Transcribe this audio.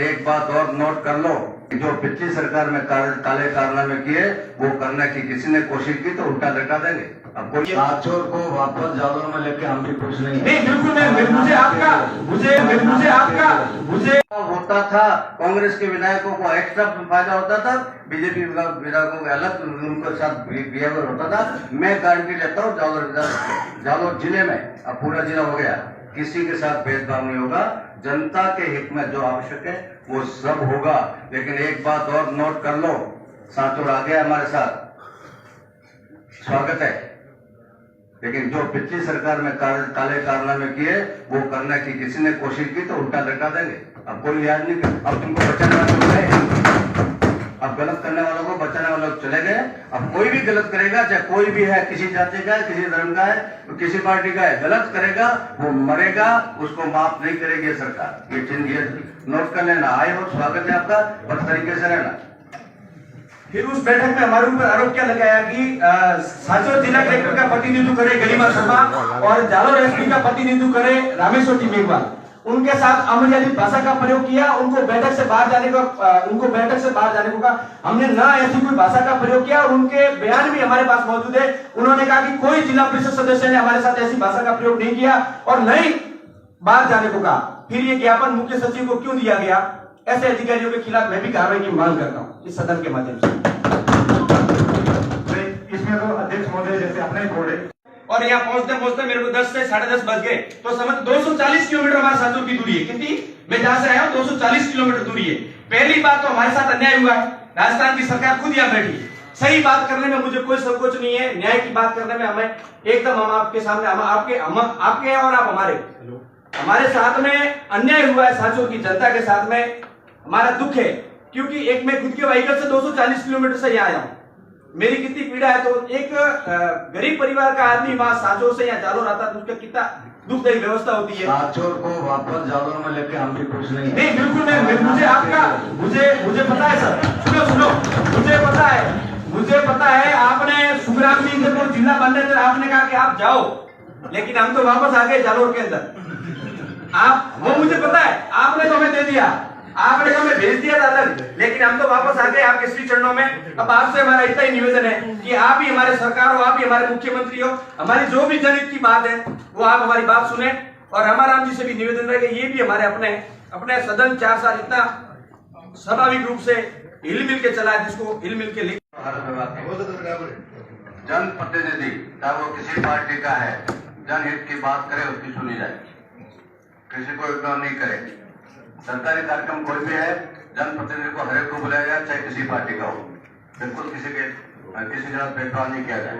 एक बात और नोट कर लो, जो पिछली सरकार में काले कारनामे किए वो करने की किसी ने कोशिश की तो उल्टा लटका देंगे। अब कोई साचोर को वापस जालोर में लेके हम भी खुश नहीं है। नहीं बिल्कुल मुझे होता था, कांग्रेस के विधायकों को एक्स्ट्रा फायदा होता था, बीजेपी विधायकों को अलग उनके साथ बिहेवियर होता था। मैं गारंटी लेता हूँ जालोर जिले में अब पूरा जिला हो गया, किसी के साथ भेदभाव नहीं होगा। जनता के हित में जो आवश्यक है वो सब होगा। लेकिन एक बात और नोट कर लो, साचोर आ गया हमारे साथ, स्वागत है। लेकिन जो पिछली सरकार में काले कारनामे किए वो करने की किसी ने कोशिश की तो उल्टा लटका देंगे। अब कोई लिहाज नहीं कर, अब तुमको बचाने वाले गए, अब गलत करने वालों को बचाने वाले चले गए। अब कोई भी गलत करेगा, चाहे कोई भी है, किसी जाति का है, किसी धर्म का है, किसी पार्टी का है, गलत करेगा वो मरेगा, उसको माफ नहीं करेगी सरकार। ये नोट कर लेना। आए हो, स्वागत है आपका, बस तरीके से रहना। फिर उस बैठक में हमारे ऊपर आरोप क्या लगाया कि साचोर जिला कलेक्टर का प्रतिनिधित्व करे गरिमा शर्मा और जालोर एसपी का प्रतिनिधित्व करे रामेश्वर टी मेघवाल। उनके साथ अमर्यादित भाषा का प्रयोग किया, उनको बैठक से बाहर जाने को कहा। हमने ना ऐसी कोई भाषा का प्रयोग किया और उनके बयान भी हमारे पास मौजूद है। उन्होंने कहा कि कोई जिला परिषद सदस्य ने हमारे साथ ऐसी भाषा का प्रयोग नहीं किया और नहीं बाहर जाने को कहा। फिर ये ज्ञापन मुख्य सचिव को क्यों दिया गया? ऐसे अधिकारियों के खिलाफ मैं भी कार्रवाई की मांग करता हूँ इस सदन के माध्यम से। इसमें तो अध्यक्ष महोदय जैसे अपने ही बोले और यहाँ पहुंचते मेरे को 10 से 10:30 बज गए, तो समझ 240 किलोमीटर हमारे साचोर की दूरी है। कितनी? मैं जहां से आया हूँ 240 किलोमीटर दूरी है। पहली बात तो हमारे साथ अन्याय हुआ है, राजस्थान की सरकार खुद यहाँ बैठी। सही बात करने में मुझे कोई संकोच नहीं है, न्याय की बात करने में हमें एकदम, हम आपके सामने, हम आपके हैं और आप हमारे साथ में अन्याय हुआ है। साचोर की जनता के साथ में हमारा दुख है, क्योंकि एक मैं खुद के व्हीकल से 240 किलोमीटर से यहाँ आया हूँ। मेरी कितनी पीड़ा है, तो एक गरीब परिवार का आदमी वहां साचोर से यहाँ जालोर आता तो उसका कितना दुखदायी व्यवस्था होती है। साचोर को वापस जालोर में लेके हम भी खुश नहीं है। नहीं बिल्कुल मुझे पता है सर, सुनो मुझे पता है आपने सुखराम सिंह को जिला बनने से आपने कहा कि आप जाओ, लेकिन हम तो वापस आ गए जालोर के अंदर। आप वो मुझे पता है, आपने तो हमें दे दिया, आपने तो हमें भेज दिया था अलग, लेकिन हम तो वापस आ गए आपके श्री चरणों में। अब आपसे हमारा इतना ही निवेदन है कि आप ही हमारे सरकार हो, आप ही हमारे मुख्यमंत्री हो, हमारी जो भी जनहित की बात है वो आप हमारी बात सुने। और रामाराम जी से भी निवेदन रहेगा, ये भी हमारे अपने सदन 4 साल इतना स्वाभाविक रूप से हिल मिल के चला है, जिसको हिल मिल के जनप्रतिनिधि चाहे वो किसी पार्टी का है, जनहित की बात करे उसकी सुनी जाए, किसी को इग्नोर नहीं करे। सरकारी कार्यक्रम कोई भी है, जनप्रतिनिधि को हर एक को बुलाया जाए, चाहे किसी पार्टी का हो। बिल्कुल किसी के साथ भेदभाव नहीं किया जाए।